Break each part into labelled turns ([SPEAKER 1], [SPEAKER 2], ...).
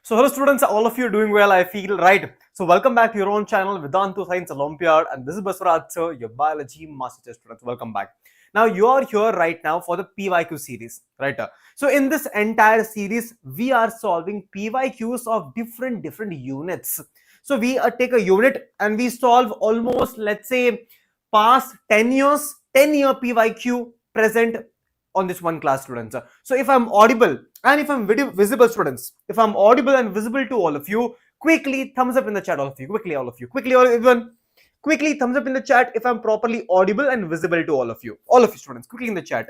[SPEAKER 1] So hello students, all of you are doing well, I feel, right? So welcome back to your own channel, Vedantu Science Olympiad, and this is Basva, sir, your biology master students. Welcome back. Now you are here right now for the PYQ series, right? So in this entire series, we are solving PYQs of different units. So we take a unit and we solve almost, let's say, past 10 years, 10-year PYQ present on this one class, students. So if I'm audible and if I'm visible, students, if I'm audible and visible to all of you, quickly thumbs up in the chat, all of you, quickly, all of you, quickly, everyone, quickly thumbs up in the chat if I'm properly audible and visible to all of you students, quickly in the chat.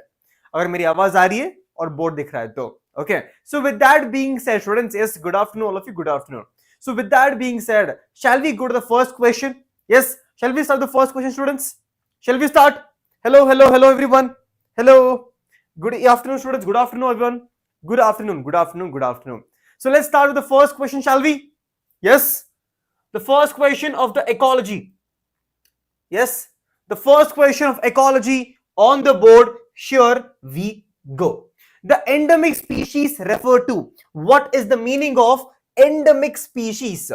[SPEAKER 1] अगर मेरी आवाज आ रही है और board दिख रहा है तो okay. So with that being said, students, yes, good afternoon, all of you, good afternoon. So with that being said, shall we go to the first question? Yes, shall we start the first question, students? Shall we start? Hello, everyone. Hello. Good afternoon, students. Good afternoon, everyone. Good afternoon. So let's start with the first question, shall we? Yes. The first question of the ecology. Yes. The first question of ecology on the board. Here we go. The endemic species refer to. What is the meaning of endemic species?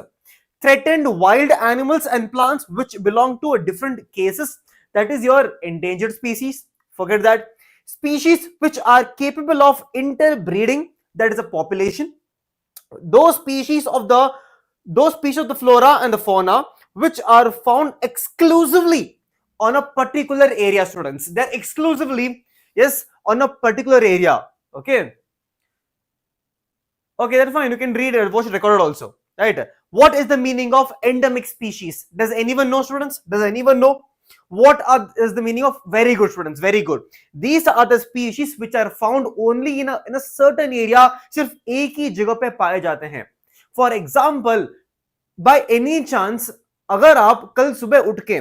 [SPEAKER 1] Threatened wild animals and plants which belong to a different cases. That is your endangered species. Forget that. Species which are capable of interbreeding, that is a population. Those species of the flora and the fauna which are found exclusively on a particular area, students. They're exclusively, yes, on a particular area. Okay, that's fine. You can read it, watch it recorded also, right? What is the meaning of endemic species? Does anyone know, students? Does anyone know? What is the meaning of? Very good, students, very good. These are the species which are found only in a certain area. सिर्फ एक ही जगह पे पाए जाते हैं. For example, by any chance, अगर आप कल सुबह उठ के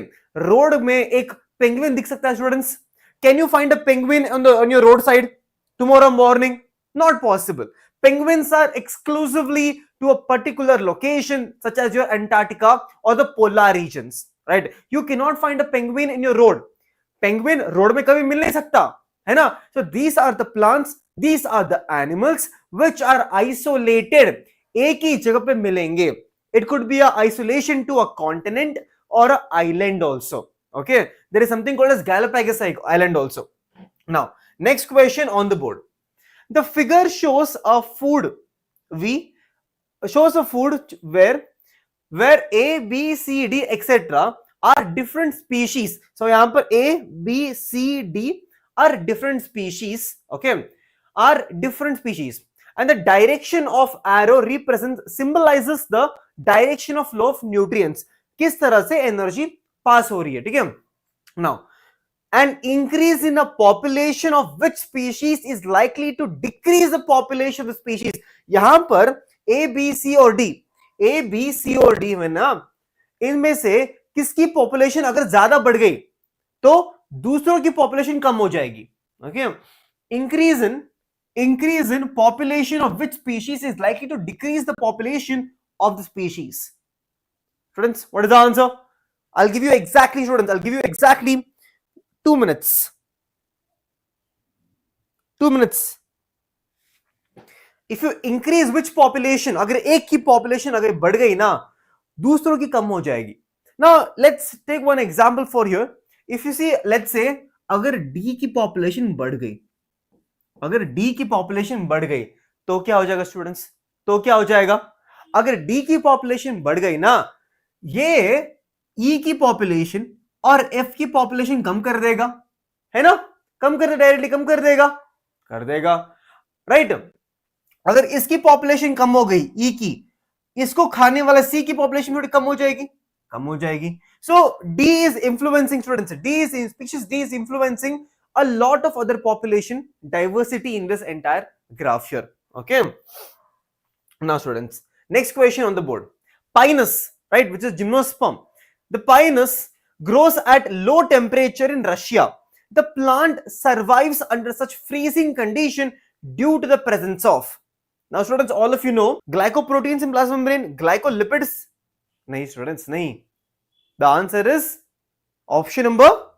[SPEAKER 1] रोड में एक penguin दिख सकता है, students? Can you find a penguin on your roadside tomorrow morning? Not possible. Penguins are exclusively to a particular location, such as your Antarctica or the polar regions. Right? You cannot find a penguin in your road. Penguin road में कभी मिल नहीं सकता, है ना? So these are the plants, these are the animals which are isolated. एक ही जगह पे मिलेंगे. It could be a isolation to a continent or an island also. Okay, there is something called as Galapagos Island also. Now, next question on the board. The figure shows a food. Shows a food where A, B, C, D, etc. are different species. So यहाँ पर A, B, C, D are different species. Okay, are different species, and the direction of arrow symbolizes the direction of flow of nutrients. किस तरह से energy pass हो रही है, ठीक है? Now, an increase in a population of which species is likely to decrease the population of the species. यहाँ पर A, B, C और D, A, B, C और D में ना, इनमें से किसकी पॉपुलेशन अगर ज्यादा बढ़ गई तो दूसरों की पॉपुलेशन कम हो जाएगी. Okay, increase in population of which species is likely to decrease the population of the species. Students, what is the answer? I'll give you exactly, students, I'll give you exactly 2 minutes. 2 minutes. If you increase which population, अगर एक की population अगर बढ़ गई ना, दूसरों की कम हो जाएगी. Now let's take one example for here. If you see, let's say अगर D की population बढ़ गई, अगर D की population बढ़ गई तो क्या हो जाएगा, स्टूडेंट्स? तो क्या हो जाएगा? अगर D की population बढ़ गई ना, ये E की population और F की population कम कर देगा, है ना? कम कर, डायरेक्टली कम कर देगा, राइट? अगर इसकी population कम हो गई E की, इसको खाने वाला C की population थोड़ी कम हो जाएगी. So D is influencing, students. Species D is influencing a lot of other population diversity in this entire graph here. Okay. Now, students, next question on the board. Pinus, right, which is gymnosperm. The pinus grows at low temperature in Russia. The plant survives under such freezing condition due to the presence of. Now, students, all of you know glycoproteins in plasma membrane, glycolipids. Nahi, students, nahi. The answer is option number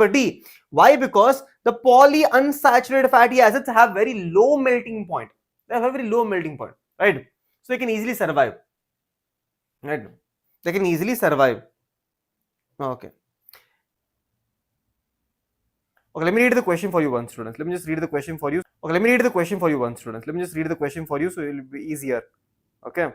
[SPEAKER 1] D. Why? Because the polyunsaturated fatty acids have very low melting point. They have a very low melting point. right? So they can easily survive, right? They can easily survive. Okay. Okay, let me read the question for you once, students. Let me just read the question for you. Okay, let me read the question for you once, students. Let me just read the question for you so it will be easier. Okay.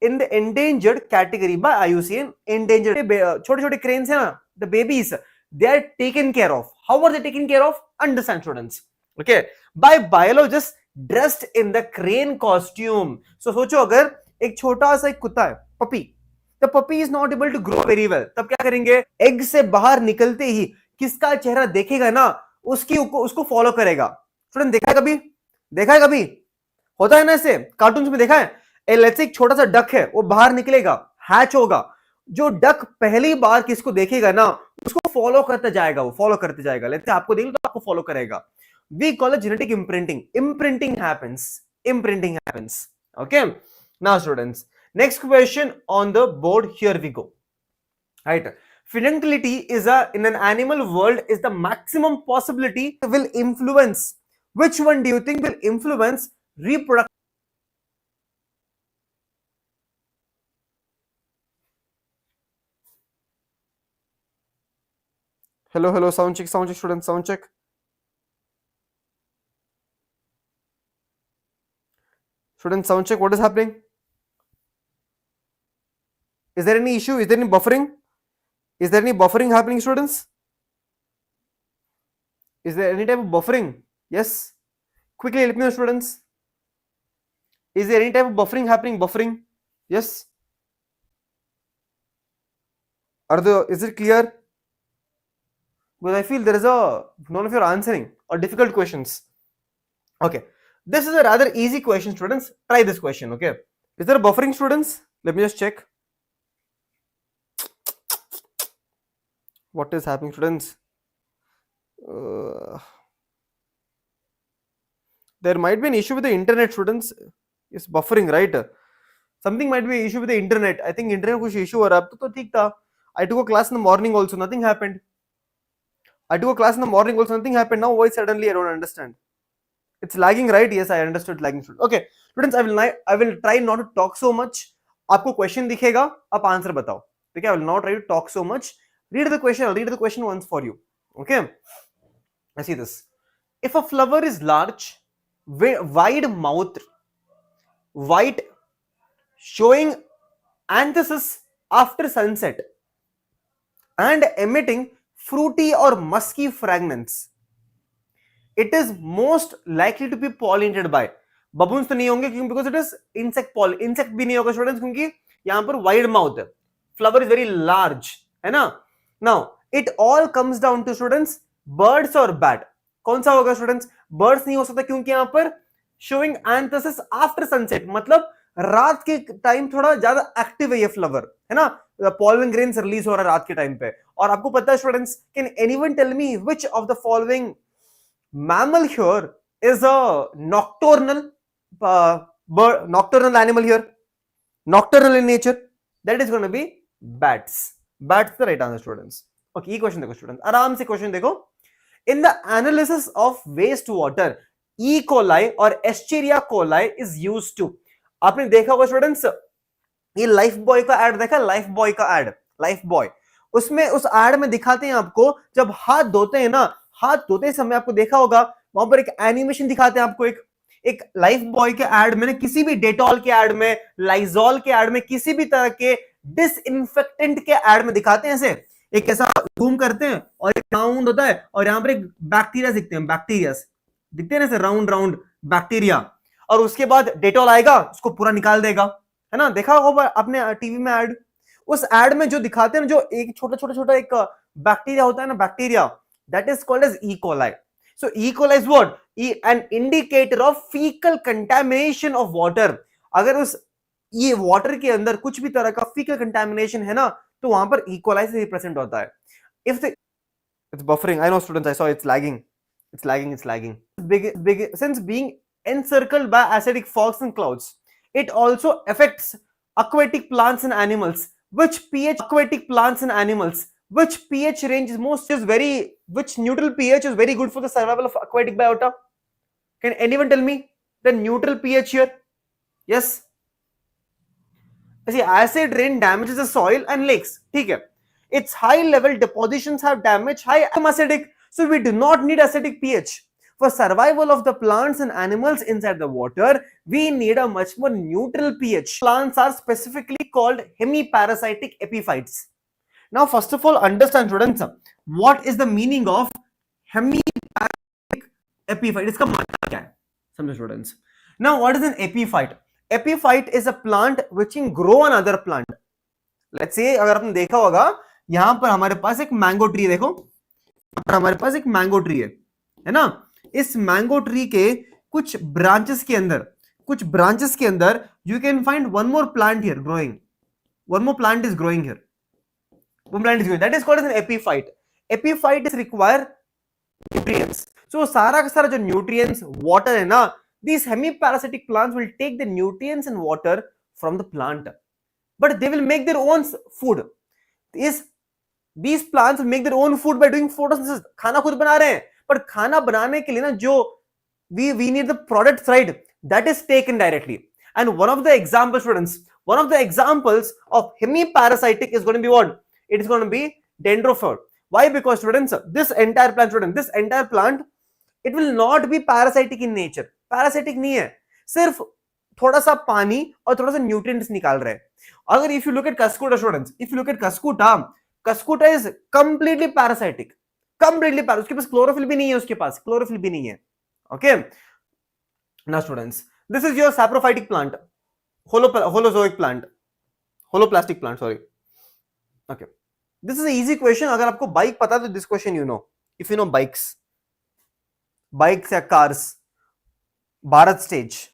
[SPEAKER 1] In the endangered category by IUCN, endangered छोटे छोटे cranes है ना, the babies, they are taken care of. How are they taken care of? Understand, students. Okay, by biologists dressed in the crane costume. So सोचो अगर एक छोटा सा एक कुत्ता है, puppy, the puppy is not able to grow very well. तब क्या करेंगे? एग से बाहर निकलते ही किसका चेहरा देखेगा ना, उसको फॉलो करेगा. स्टूडेंट देखा है कभी? देखा है कभी? होता है ना ऐसे, कार्टून्स में देखा है. लेट्स से एक छोटा सा डक है, वो बाहर निकलेगा, हैच होगा. जो डक पहली बार किसको देखेगा ना, उसको फॉलो करता जाएगा, वो फॉलो करते जाएगा. लेट्स से आपको देख लो तो आपको फॉलो करेगा. We call it genetic imprinting. Imprinting happens. Okay, now students, next question on the board, here we go. Right, fidelity is in an animal world is the maximum possibility will influence. Which one do you think will influence reproduction? Hello, sound check, students, sound check. Students, sound check, what is happening? Is there any issue? Is there any buffering? Is there any buffering happening, students? Is there any type of buffering? Yes. Quickly let me know, students. Is there any type of buffering happening? Buffering? Yes. Is it clear? Because I feel there is none of you are answering or difficult questions. Okay. This is a rather easy question, students. Try this question, okay? Is there a buffering, students? Let me just check. What is happening, students? There might be an issue with the internet, students. It's buffering, right? Something might be an issue with the internet. I think internet kuch issue ho raha, to theek tha. I took a class in the morning also, nothing happened. Now why suddenly I don't understand. It's lagging, right? Yes, I understood lagging. Okay, students, I will try not to talk so much. आपको question दिखेगा, आप answer बताओ. Okay, I will not try to talk so much. Read the question. I'll read the question once for you. Okay, I see this. If a flower is large, wide mouth, white, showing anthesis after sunset, and emitting fruity or musky fragrance, it is most likely to be pollinated by baboons. तो नहीं होंगे क्योंकि because it is insect भी नहीं होगा students, क्योंकि यहाँ पर wide mouth है, flower is very large, है ना. Now it all comes down to students, birds or bat. कौन सा होगा स्टूडेंट्स? birds नहीं हो सकता क्योंकि यहाँ पर showing anthesis after sunset, मतलब रात के टाइम थोड़ा ज्यादा एक्टिव है ये फ्लावर, है ना. pollen grains रिलीज हो रहा है रात के टाइम पे. और आपको पता है students, can anyone tell me which of the following mammal here is a nocturnal animal here, nocturnal in nature? That is going to be bats. Bats the right answer, students. Okay, ये question देखो students, आराम से question देखो. In the analysis of wastewater, E. coli और Escherichia coli is used to. आपने देखा होगा students, ये लाइफ बॉय का एड देखा, लाइफ बॉय का एड, लाइफ बॉय. उसमें उस एड में दिखाते हैं आपको जब हाथ धोते हैं ना, हाथ धोते समय आपको देखा होगा वहां पर एक एनिमेशन दिखाते हैं आपको, एक लाइफ बॉय के एड में, किसी भी डेटॉल के एड में, लाइजॉल के एड में, किसी भी तरह के डिसइंफेक्टेंट के एड में दिखाते हैं ऐसे, एक ऐसा जूम करते हैं और एक राउंड होता है और यहां पर एक बैक्टीरिया दिखते हैं, बैक्टीरिया दिखते हैं ऐसे राउंड राउंड बैक्टीरिया, और उसके बाद डेटॉल आएगा उसको पूरा निकाल देगा, है ना. देखा होगा आपने टीवी में एड. उस एड में जो दिखाते हैं ना, जो एक छोटा एक बैक्टीरिया होता है ना, bacteria, that is called as E. coli. So E. coli is what? An indicator of fecal contamination of water. अगर उस ये वाटर के अंदर कुछ भी तरह का fecal contamination है ना, तो वहां पर E. coli से रिप्रेजेंट होता है. If the it's buffering, I know students, I saw it's lagging. Since being encircled by acidic fogs and clouds, it also affects aquatic plants and animals. Which pH range is which neutral pH is very good for the survival of aquatic biota? Can anyone tell me the neutral pH here? Yes. See, acid rain damages the soil and lakes. ठीक है. Its high level depositions have damaged high acidic, so we do not need acidic pH. For survival of the plants and animals inside the water, we need a much more neutral pH. Plants are specifically called hemiparasitic epiphytes. Now, first of all, understand students, what is the meaning of hemiparasitic epiphyte? इसका मतलब क्या है? समझो students. Now, what is an epiphyte? Epiphyte is a plant which can grow on other plant. Let's say अगर आपने देखा होगा यहां पर हमारे पास एक मैंगो ट्री, देखो हमारे पास एक मैंगो ट्री है ना. इस मैंगो ट्री के कुछ ब्रांचेस के अंदर you can find one more plant here growing. One more plant is growing here. One plant is growing. That is called as an epiphyte. Epiphyte is require nutrients. So सारा का सारा जो nutrients water है ना, these hemiparasitic plants will take the nutrients and water from the plant, but they will make their own food. These plants will make their own food by doing photosynthesis. खाना खुद बना रहे हैं, but खाना बनाने के लिए ना जो we need the products, right? That is taken directly. And one of the examples, students, one of the examples of hemiparasitic is going to be what? It is going to be dendrophore. Why? Because students, this entire plant, it will not be parasitic in nature. Parasitic नहीं है, सिर्फ थोड़ा सा पानी और थोड़ा सा nutrients निकाल रहे हैं. अगर if you look at Cuscuta, students, if you look at Cuscuta is completely parasitic. उसके पास क्लोरोफिल भी नहीं है, Okay. Now students, this is your saprophytic plant, holoplastic plant, sorry. Okay. This is an easy question. अगर आपको bike पता है तो this question you know. If you know bikes या cars, भारत स्टेज,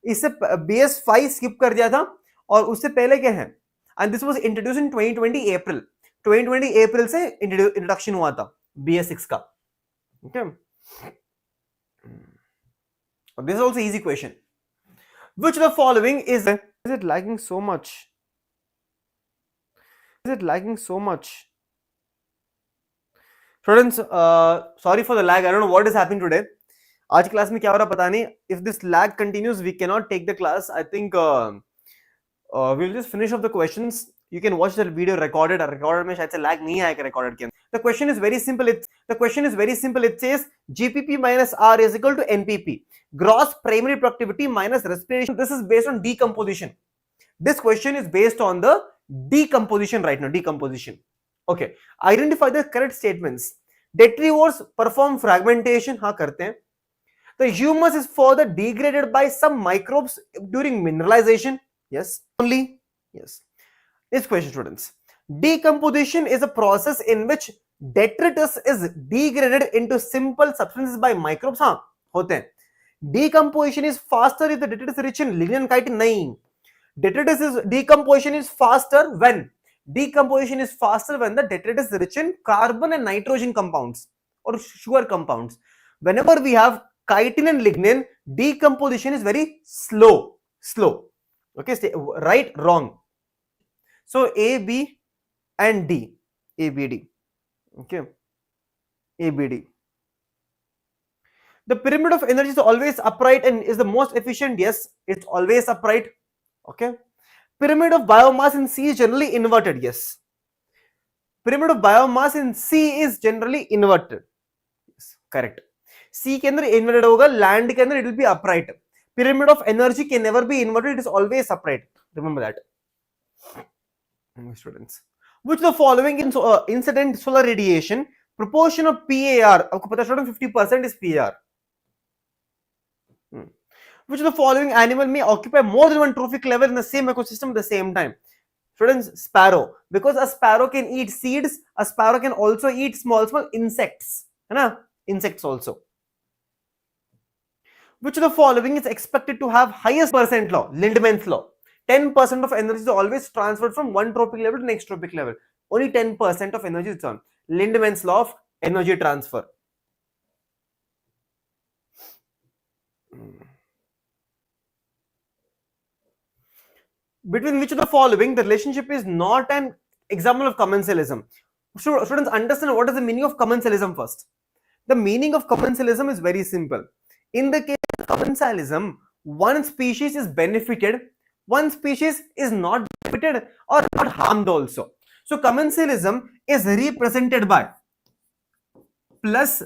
[SPEAKER 1] इससे BS5 स्किप कर दिया था और उससे पहले क्या है, and this was introduced in 2020 अप्रैल से इंट्रोडक्शन हुआ था BS6 का. Okay, this is also easy question. Which of the following is it lagging so much? Students, sorry for the lag. I don't know what is happening today. आज class में क्या हो रहा पता नहीं. If this lag continues we can not take the class. I think we will just finish off the questions. You can watch the video recorded में शायद से लैग नहीं आएगा रिकॉर्डेड के अंदर. The question is very simple. It says GPP minus R is equal to NPP, gross primary productivity minus respiration. This is based on decomposition. This question is based on the decomposition right now. Decomposition. Okay, identify the correct statements. Detritivores perform fragmentation. हाँ करते हैं. The humus is further degraded by some microbes during mineralization. Yes. Only. Yes. This question, students. Decomposition is a process in which detritus is degraded into simple substances by microbes. हाँ होते हैं. Decomposition is faster if the detritus is rich in lignin and chitin. नहीं. Decomposition is faster when the detritus is rich in carbon and nitrogen compounds or sugar compounds. Whenever we have chitin and lignin, decomposition is very slow. Okay, stay right, wrong. So A, B and D. A, B, D. Okay, A, B, D. The pyramid of energy is always upright and is the most efficient. Yes, it's always upright. Okay. Pyramid of biomass in C is generally inverted. Yes. Pyramid of biomass in C is generally inverted. Yes, correct. C के अंदर inverted होगा, land के अंदर it will be upright. Pyramid of energy can never be inverted, it is always upright. Remember that. Students, which of the following incident solar radiation proportion of PAR? आपको पता है students 50% is PAR. Which of the following animal may occupy more than one trophic level in the same ecosystem at the same time? Students, sparrow. Because a sparrow can eat seeds, a sparrow can also eat small insects. है ना? Insects also. Which of the following is expected to have highest percent law? Lindeman's law. 10% of energy is always transferred from one trophic level to next trophic level. Only 10% of energy is on. Lindeman's law of energy transfer. Between which of the following the relationship is not an example of commensalism? Students, understand what is the meaning of commensalism first. The meaning of commensalism is very simple. In the case of commensalism, one species is benefited, one species is not benefited or not harmed also. So commensalism is represented by plus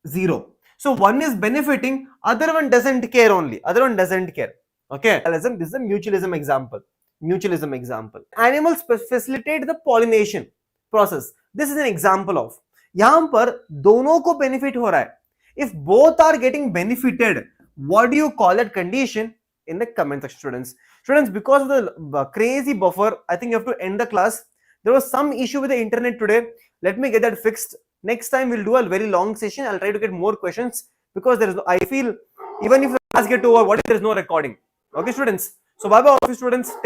[SPEAKER 1] 0. So one is benefiting, other one doesn't care only, other one doesn't care. Okay, this is a mutualism example. Mutualism example. Animals facilitate the pollination process. This is an example of. यहाँ पर दोनों को benefit हो रहा है. If both are getting benefited, what do you call that condition? In the comment section, students. Students, because of the crazy buffer, I think you have to end the class. There was some issue with the internet today. Let me get that fixed. Next time we'll do a very long session. I'll try to get more questions because there is no, I feel even if the class get over, what if there is no recording? Okay, students. So bye bye, all of you students. Take